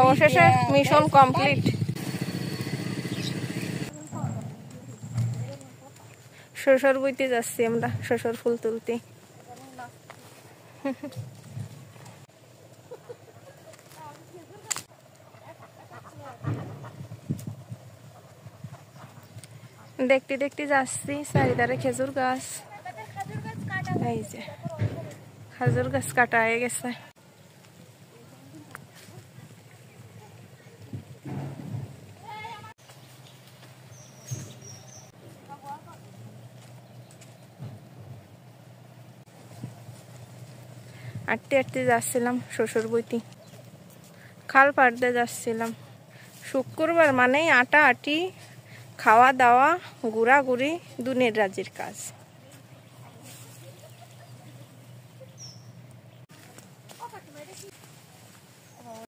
অবশেষে mission complete. শ্বশুর বইতে যাচ্ছি আমরা, শ্বশুর ফুল তুলতে। দেখতে দেখতে যাচ্ছি, চারিধারে খেজুর গাছ। এই যে খেজুর গাছ কাটা হয়ে গেছে। হাঁটতে হাঁটতে যাচ্ছিলাম শ্বশুর বইতে, খাল পাড় দিয়ে যাচ্ছিলাম। শুক্রবার মানেই আটা আটি, খাওয়া দাওয়া, ঘোরাঘুরি, দুনিয়ার রাজির কাজ।